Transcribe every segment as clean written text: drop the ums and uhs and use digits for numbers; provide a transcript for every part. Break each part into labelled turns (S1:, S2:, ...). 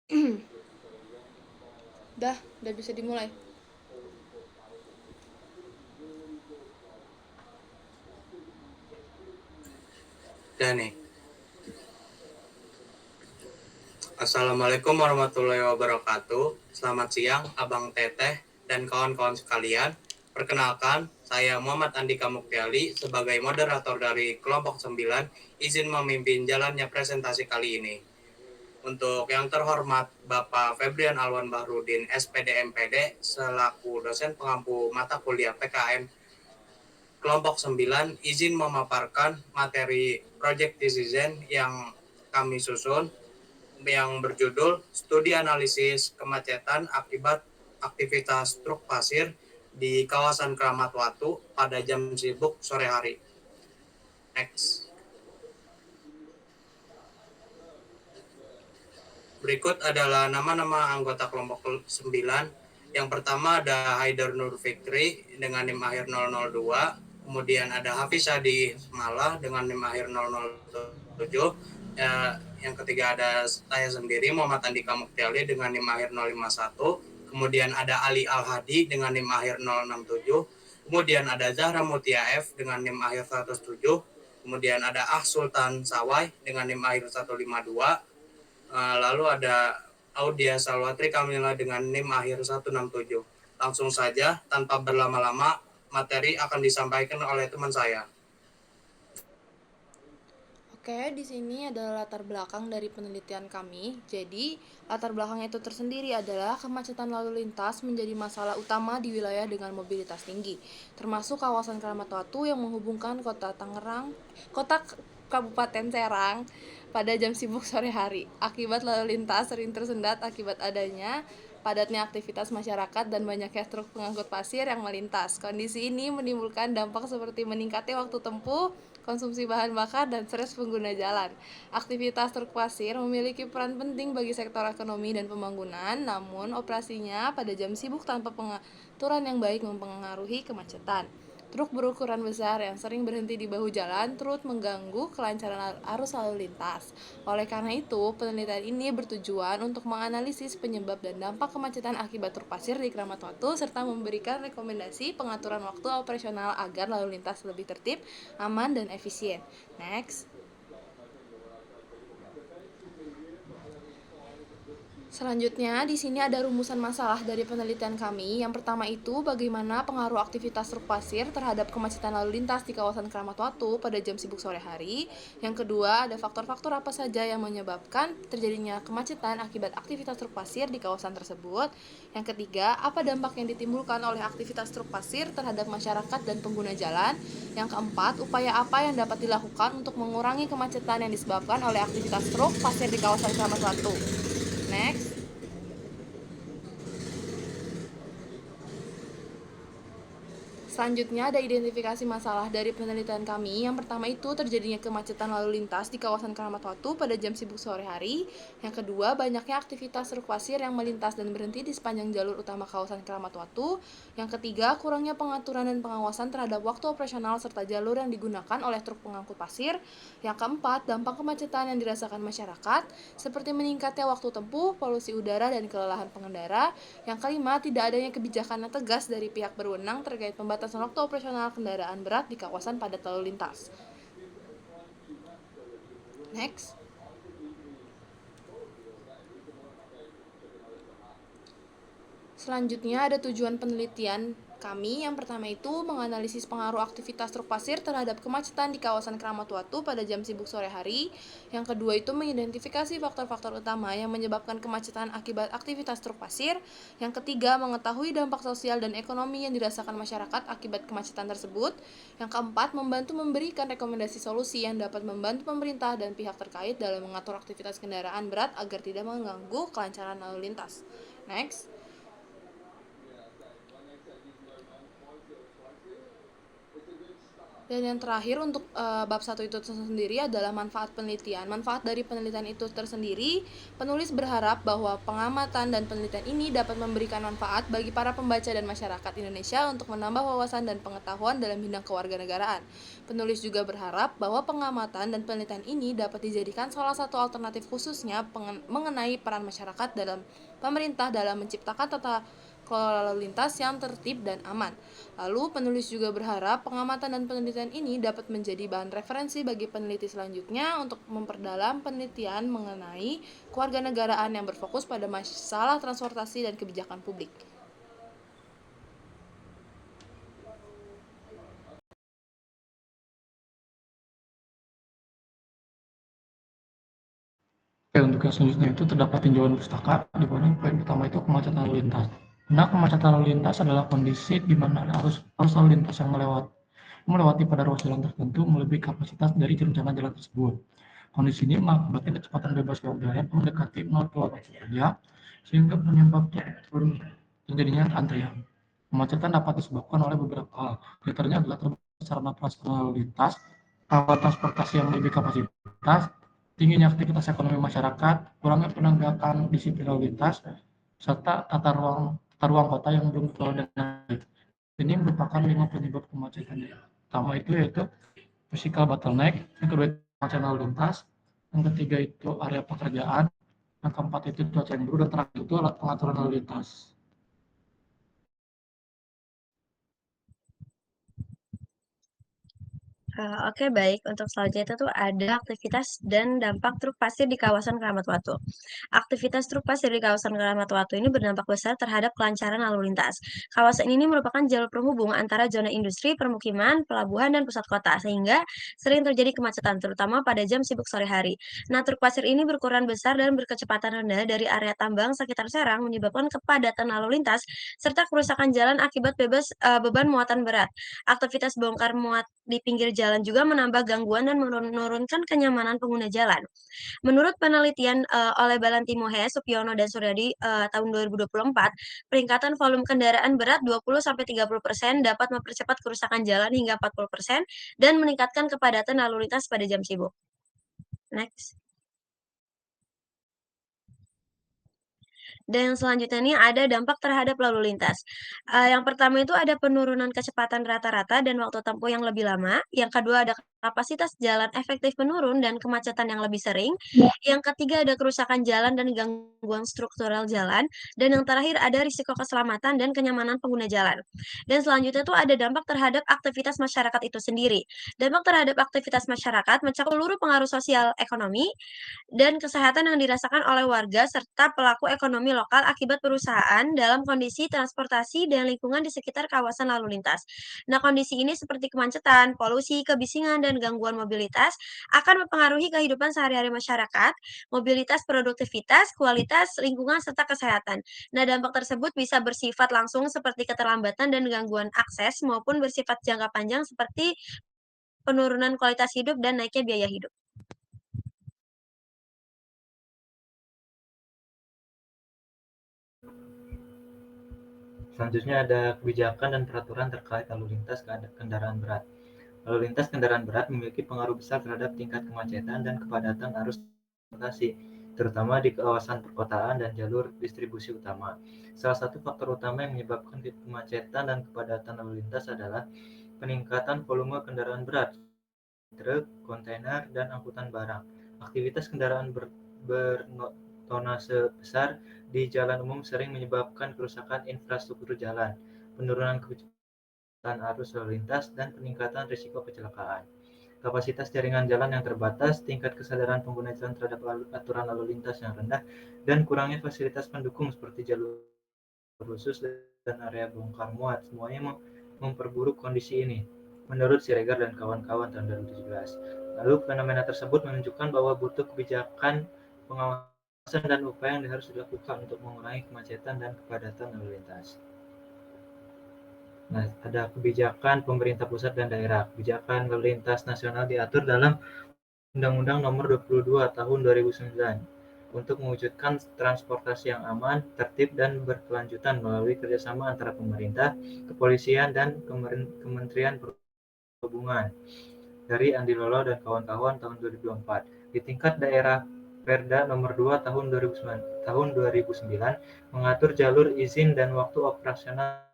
S1: Udah bisa dimulai.
S2: Dan nih, Assalamualaikum warahmatullahi wabarakatuh. Selamat siang, Abang Teteh dan kawan-kawan sekalian. Perkenalkan, saya Muhammad Andika Muktiali sebagai moderator dari kelompok 9, izin memimpin jalannya presentasi kali ini. Untuk yang terhormat Bapak Febrian Alwan Bahrudin, SPD MPD, selaku dosen pengampu mata kuliah PKM kelompok 9, izin memaparkan materi Project Decision yang kami susun yang berjudul Studi Analisis Kemacetan Akibat Aktivitas Truk Pasir di Kawasan Keramat Watu pada jam sibuk sore hari. Next. Berikut adalah nama-nama anggota kelompok 9. Yang pertama ada Haider Nur Fikri dengan NIM akhir 002. Kemudian ada Hafiz Hadi Malah dengan NIM akhir 007. Yang ketiga ada saya sendiri Muhammad Andika Muktiali dengan NIM akhir 051. Kemudian ada Ali Al-Hadi dengan NIM akhir 067. Kemudian ada Zahra Mutia F dengan NIM akhir 107. Kemudian ada Sultan Sawai dengan NIM akhir 152. Lalu ada Audia Salwatri Kamila dengan NIM akhir 167. Langsung saja, tanpa berlama-lama, materi akan disampaikan oleh teman saya.
S1: Oke, di sini adalah latar belakang dari penelitian kami. Jadi, latar belakangnya itu tersendiri adalah kemacetan lalu lintas menjadi masalah utama di wilayah dengan mobilitas tinggi, termasuk kawasan Keramat Watu yang menghubungkan kota Kabupaten Serang pada jam sibuk sore hari. Akibat lalu lintas sering tersendat akibat adanya padatnya aktivitas masyarakat dan banyaknya truk pengangkut pasir yang melintas. Kondisi ini menimbulkan dampak seperti meningkatnya waktu tempuh, konsumsi bahan bakar, dan stres pengguna jalan. Aktivitas truk pasir memiliki peran penting bagi sektor ekonomi dan pembangunan, namun operasinya pada jam sibuk tanpa pengaturan yang baik mempengaruhi kemacetan. Truk berukuran besar yang sering berhenti di bahu jalan turut mengganggu kelancaran arus lalu lintas. Oleh karena itu, penelitian ini bertujuan untuk menganalisis penyebab dan dampak kemacetan akibat truk pasir di Keramat Watu serta memberikan rekomendasi pengaturan waktu operasional agar lalu lintas lebih tertib, aman, dan efisien. Next. Selanjutnya, di sini ada rumusan masalah dari penelitian kami. Yang pertama itu, bagaimana pengaruh aktivitas truk pasir terhadap kemacetan lalu lintas di kawasan Keramat Watu pada jam sibuk sore hari. Yang kedua, ada faktor-faktor apa saja yang menyebabkan terjadinya kemacetan akibat aktivitas truk pasir di kawasan tersebut. Yang ketiga, apa dampak yang ditimbulkan oleh aktivitas truk pasir terhadap masyarakat dan pengguna jalan. Yang keempat, upaya apa yang dapat dilakukan untuk mengurangi kemacetan yang disebabkan oleh aktivitas truk pasir di kawasan Keramat Watu. Next. Selanjutnya ada identifikasi masalah dari penelitian kami. Yang pertama itu terjadinya kemacetan lalu lintas di kawasan Keramat Watu pada jam sibuk sore hari. Yang kedua, banyaknya aktivitas truk pasir yang melintas dan berhenti di sepanjang jalur utama kawasan Keramat Watu. Yang ketiga, kurangnya pengaturan dan pengawasan terhadap waktu operasional serta jalur yang digunakan oleh truk pengangkut pasir. Yang keempat, dampak kemacetan yang dirasakan masyarakat seperti meningkatnya waktu tempuh, polusi udara, dan kelelahan pengendara. Yang kelima, tidak adanya kebijakan yang tegas dari pihak berwenang terkait pembatasan waktu operasional kendaraan berat di kawasan padat lalu lintas. Next. Selanjutnya ada tujuan penelitian kami. Yang pertama itu menganalisis pengaruh aktivitas truk pasir terhadap kemacetan di kawasan Keramat Watu pada jam sibuk sore hari. Yang kedua itu mengidentifikasi faktor-faktor utama yang menyebabkan kemacetan akibat aktivitas truk pasir. Yang ketiga, mengetahui dampak sosial dan ekonomi yang dirasakan masyarakat akibat kemacetan tersebut. Yang keempat, membantu memberikan rekomendasi solusi yang dapat membantu pemerintah dan pihak terkait dalam mengatur aktivitas kendaraan berat agar tidak mengganggu kelancaran lalu lintas. Next. Dan yang terakhir untuk bab 1 itu tersendiri adalah manfaat penelitian. Manfaat dari penelitian itu tersendiri, penulis berharap bahwa pengamatan dan penelitian ini dapat memberikan manfaat bagi para pembaca dan masyarakat Indonesia untuk menambah wawasan dan pengetahuan dalam bidang kewarganegaraan. Penulis juga berharap bahwa pengamatan dan penelitian ini dapat dijadikan salah satu alternatif khususnya mengenai peran masyarakat dalam pemerintah dalam menciptakan tata kelola lalu lintas yang tertib dan aman. Lalu, penulis juga berharap pengamatan dan penelitian ini dapat menjadi bahan referensi bagi peneliti selanjutnya untuk memperdalam penelitian mengenai kewarganegaraan yang berfokus pada masalah transportasi dan kebijakan publik.
S3: Oke, untuk yang selanjutnya itu terdapat tinjauan pustaka, di mana poin pertama itu kemacetan lalu lintas. Nah, kemacetan lalu lintas adalah kondisi di mana arus lalu lintas yang melewati pada ruas jalan tertentu melebihi kapasitas dari rencana jalan tersebut. Kondisi ini mengakibatkan kecepatan bebas kendaraan yang mendekati 0 km per jam, sehingga menyebabkan terjadinya antrian. Kemacetan dapat disebabkan oleh beberapa hal, di antaranya adalah terbatasnya sarana prasarana lalu lintas, alat transportasi yang melebihi kapasitas, tingginya aktivitas ekonomi masyarakat, kurangnya penegakan disiplin lalu lintas, serta tata ruang kota yang belum terlalu dengan baik. Ini merupakan 5 penyebab kemacetan. Pertama itu yaitu physical bottleneck, yang kedua itu kemacetan lalu lintas, yang ketiga itu area pekerjaan, yang keempat itu cuaca yang buruk, dan terakhir itu alat pengaturan lalu lintas.
S4: Oke, baik. Untuk selanjutnya itu tuh ada aktivitas dan dampak truk pasir di kawasan Keramat Watu. Aktivitas truk pasir di kawasan Keramat Watu ini berdampak besar terhadap kelancaran lalu lintas. Kawasan ini merupakan jalur penghubung antara zona industri, permukiman, pelabuhan, dan pusat kota, sehingga sering terjadi kemacetan, terutama pada jam sibuk sore hari. Nah, truk pasir ini berukuran besar dan berkecepatan rendah dari area tambang sekitar Serang, menyebabkan kepadatan lalu lintas, serta kerusakan jalan akibat beban muatan berat. Aktivitas bongkar muat di pinggir jalan juga menambah gangguan dan menurunkan kenyamanan pengguna jalan. Menurut penelitian oleh Balantimohe, Supiono, dan Suryadi tahun 2024, peningkatan volume kendaraan berat 20-30% dapat mempercepat kerusakan jalan hingga 40% dan meningkatkan kepadatan lalu lintas pada jam sibuk. Next. Dan selanjutnya ini ada dampak terhadap lalu lintas. Yang pertama itu ada penurunan kecepatan rata-rata dan waktu tempuh yang lebih lama. Yang kedua ada kapasitas jalan efektif menurun dan kemacetan yang lebih sering. Yang ketiga ada kerusakan jalan dan gangguan struktural jalan. Dan yang terakhir ada risiko keselamatan dan kenyamanan pengguna jalan. Dan selanjutnya itu ada dampak terhadap aktivitas masyarakat itu sendiri. Dampak terhadap aktivitas masyarakat mencakup seluruh pengaruh sosial ekonomi dan kesehatan yang dirasakan oleh warga serta pelaku ekonomi lokal akibat perusahaan dalam kondisi transportasi dan lingkungan di sekitar kawasan lalu lintas. Nah, kondisi ini seperti kemacetan, polusi, kebisingan, dan gangguan mobilitas akan mempengaruhi kehidupan sehari-hari masyarakat, mobilitas, produktivitas, kualitas lingkungan, serta kesehatan. Nah, dampak tersebut bisa bersifat langsung seperti keterlambatan dan gangguan akses maupun bersifat jangka panjang seperti penurunan kualitas hidup dan naiknya biaya hidup.
S5: Selanjutnya ada kebijakan dan peraturan terkait lalu lintas kendaraan berat. Lalu lintas kendaraan berat memiliki pengaruh besar terhadap tingkat kemacetan dan kepadatan arus transportasi, terutama di kawasan perkotaan dan jalur distribusi utama. Salah satu faktor utama yang menyebabkan kemacetan dan kepadatan lalu lintas adalah peningkatan volume kendaraan berat, truk, kontainer, dan angkutan barang. Aktivitas kendaraan bertonase besar di jalan umum sering menyebabkan kerusakan infrastruktur jalan, penurunan kecepatan arus lalu lintas, dan peningkatan risiko kecelakaan. Kapasitas jaringan jalan yang terbatas, tingkat kesadaran pengguna jalan terhadap aturan lalu lintas yang rendah, dan kurangnya fasilitas pendukung seperti jalur khusus dan area bongkar muat semuanya memperburuk kondisi ini, menurut Siregar dan kawan-kawan tahun 2017. Lalu fenomena tersebut menunjukkan bahwa butuh kebijakan pengawasan dan upaya yang harus dilakukan untuk mengurangi kemacetan dan kepadatan lalu lintas. Nah, ada kebijakan pemerintah pusat dan daerah. Kebijakan lalu lintas nasional diatur dalam Undang-Undang Nomor 22 Tahun 2009 untuk mewujudkan transportasi yang aman, tertib, dan berkelanjutan melalui kerjasama antara pemerintah, kepolisian, dan Kementerian Perhubungan. Hubungan dari Andi Lolo dan kawan-kawan tahun 2024. Di tingkat daerah, Perda nomor 2 tahun 2009 mengatur jalur izin dan waktu operasional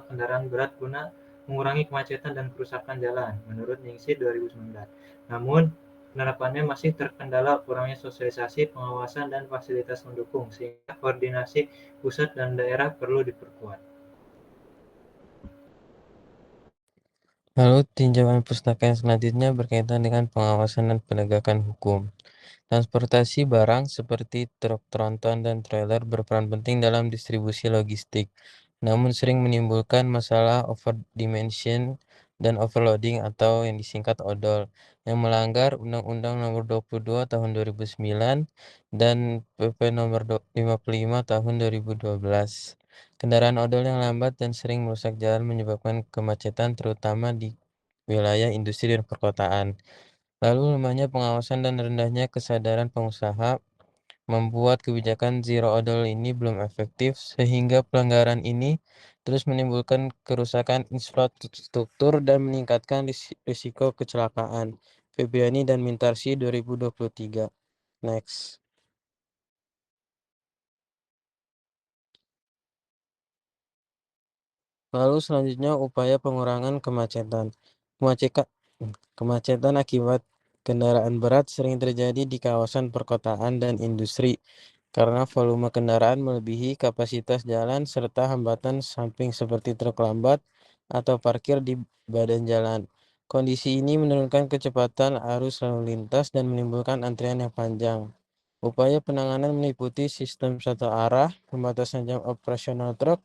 S5: kendaraan berat guna mengurangi kemacetan dan kerusakan jalan menurut Ningsih 2019. Namun, penerapannya masih terkendala kurangnya sosialisasi, pengawasan, dan fasilitas mendukung, sehingga koordinasi pusat dan daerah perlu diperkuat.
S6: Lalu tinjauan pustaka yang selanjutnya berkaitan dengan pengawasan dan penegakan hukum. Transportasi barang seperti truk tronton dan trailer berperan penting dalam distribusi logistik, namun sering menimbulkan masalah overdimension dan overloading atau yang disingkat odol, yang melanggar Undang-Undang Nomor 22 Tahun 2009 dan PP Nomor 55 Tahun 2012. Kendaraan odol yang lambat dan sering merusak jalan menyebabkan kemacetan terutama di wilayah industri dan perkotaan. Lalu lemahnya pengawasan dan rendahnya kesadaran pengusaha membuat kebijakan zero odol ini belum efektif sehingga pelanggaran ini terus menimbulkan kerusakan infrastruktur dan meningkatkan risiko kecelakaan. Febriani dan Mintarsi 2023. Next. Lalu selanjutnya upaya pengurangan kemacetan. Kemacetan akibat kendaraan berat sering terjadi di kawasan perkotaan dan industri karena volume kendaraan melebihi kapasitas jalan serta hambatan samping seperti truk lambat atau parkir di badan jalan. Kondisi ini menurunkan kecepatan arus lalu lintas dan menimbulkan antrian yang panjang. Upaya penanganan meliputi sistem satu arah, pembatasan jam operasional truk,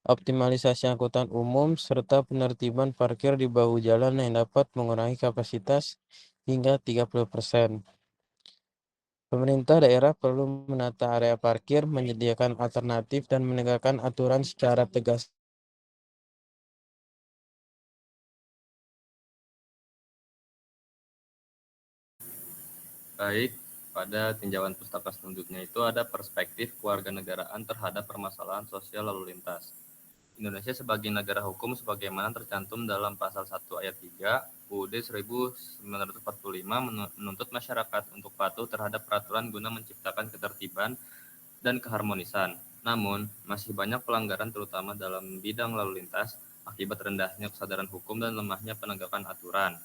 S6: optimalisasi angkutan umum, serta penertiban parkir di bahu jalan yang dapat mengurangi kapasitas hingga 30%. Pemerintah daerah perlu menata area parkir, menyediakan alternatif, dan menegakkan aturan secara tegas.
S7: Baik, pada tinjauan pustaka selanjutnya itu ada perspektif kewarganegaraan terhadap permasalahan sosial lalu lintas. Indonesia sebagai negara hukum sebagaimana tercantum dalam pasal 1 ayat 3 UUD 1945 menuntut masyarakat untuk patuh terhadap peraturan guna menciptakan ketertiban dan keharmonisan. Namun, masih banyak pelanggaran terutama dalam bidang lalu lintas akibat rendahnya kesadaran hukum dan lemahnya penegakan aturan.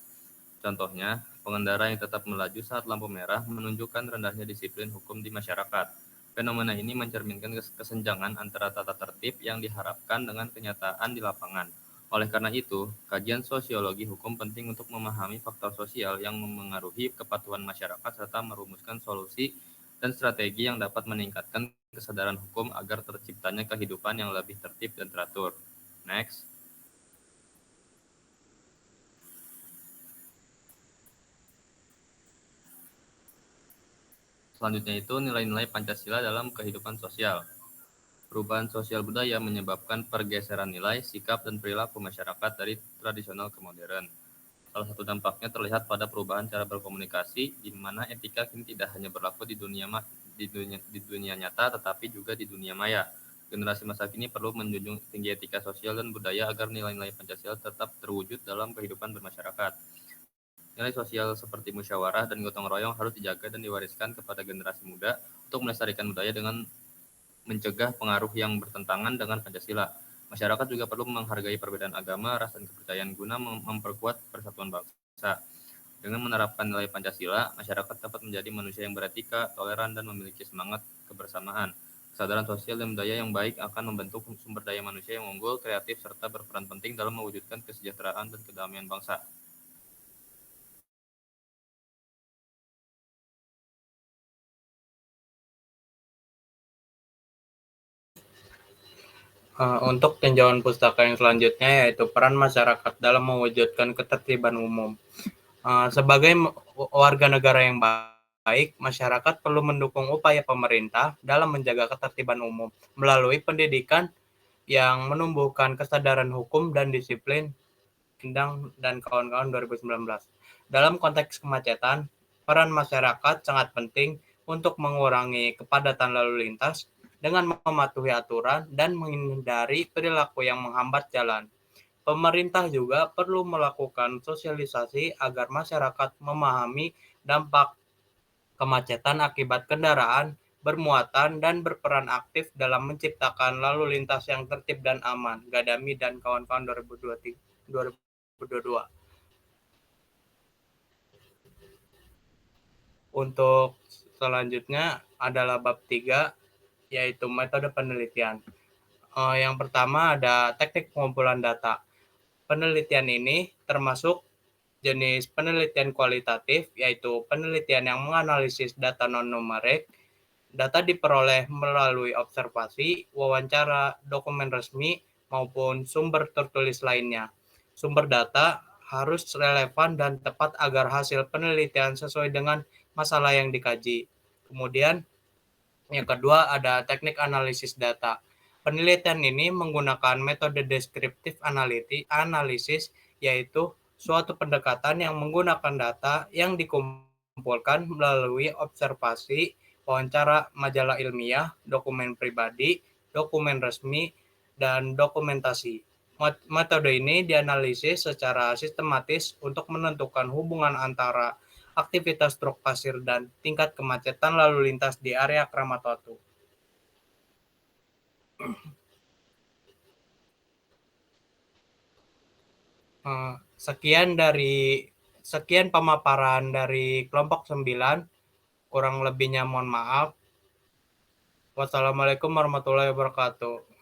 S7: Contohnya, pengendara yang tetap melaju saat lampu merah menunjukkan rendahnya disiplin hukum di masyarakat. Fenomena ini mencerminkan kesenjangan antara tata tertib yang diharapkan dengan kenyataan di lapangan. Oleh karena itu, kajian sosiologi hukum penting untuk memahami faktor sosial yang memengaruhi kepatuhan masyarakat serta merumuskan solusi dan strategi yang dapat meningkatkan kesadaran hukum agar terciptanya kehidupan yang lebih tertib dan teratur. Next. Selanjutnya itu nilai-nilai Pancasila dalam kehidupan sosial. Perubahan sosial budaya menyebabkan pergeseran nilai, sikap, dan perilaku masyarakat dari tradisional ke modern. Salah satu dampaknya terlihat pada perubahan cara berkomunikasi, di mana etika kini tidak hanya berlaku di dunia nyata, tetapi juga di dunia maya. Generasi masa kini perlu menjunjung tinggi etika sosial dan budaya agar nilai-nilai Pancasila tetap terwujud dalam kehidupan bermasyarakat. Nilai sosial seperti musyawarah dan gotong royong harus dijaga dan diwariskan kepada generasi muda untuk melestarikan budaya dengan mencegah pengaruh yang bertentangan dengan Pancasila. Masyarakat juga perlu menghargai perbedaan agama, ras, dan kepercayaan guna memperkuat persatuan bangsa. Dengan menerapkan nilai Pancasila, masyarakat dapat menjadi manusia yang beretika, toleran, dan memiliki semangat kebersamaan. Kesadaran sosial dan budaya yang baik akan membentuk sumber daya manusia yang unggul, kreatif, serta berperan penting dalam mewujudkan kesejahteraan dan kedamaian bangsa.
S2: Untuk tinjauan pustaka yang selanjutnya yaitu peran masyarakat dalam mewujudkan ketertiban umum. Sebagai warga negara yang baik, masyarakat perlu mendukung upaya pemerintah dalam menjaga ketertiban umum melalui pendidikan yang menumbuhkan kesadaran hukum dan disiplin. Endang dan kawan-kawan 2019. Dalam konteks kemacetan, peran masyarakat sangat penting untuk mengurangi kepadatan lalu lintas dengan mematuhi aturan dan menghindari perilaku yang menghambat jalan. Pemerintah juga perlu melakukan sosialisasi agar masyarakat memahami dampak kemacetan akibat kendaraan bermuatan dan berperan aktif dalam menciptakan lalu lintas yang tertib dan aman. Gadami dan kawan-kawan 2022. Untuk selanjutnya adalah bab 3, yaitu metode penelitian. Yang pertama ada teknik pengumpulan data. Penelitian ini termasuk jenis penelitian kualitatif, yaitu penelitian yang menganalisis data non-numerik. Data diperoleh melalui observasi, wawancara, dokumen resmi, maupun sumber tertulis lainnya. Sumber data harus relevan dan tepat agar hasil penelitian sesuai dengan masalah yang dikaji. Kemudian yang kedua ada teknik analisis data. Penelitian ini menggunakan metode deskriptif analisis, yaitu suatu pendekatan yang menggunakan data yang dikumpulkan melalui observasi, wawancara, majalah ilmiah, dokumen pribadi, dokumen resmi, dan dokumentasi. Metode ini dianalisis secara sistematis untuk menentukan hubungan antara aktivitas truk pasir dan tingkat kemacetan lalu lintas di area Kramat Watu. Sekian pemaparan dari kelompok 9. Kurang lebihnya mohon maaf. Wassalamualaikum warahmatullahi wabarakatuh.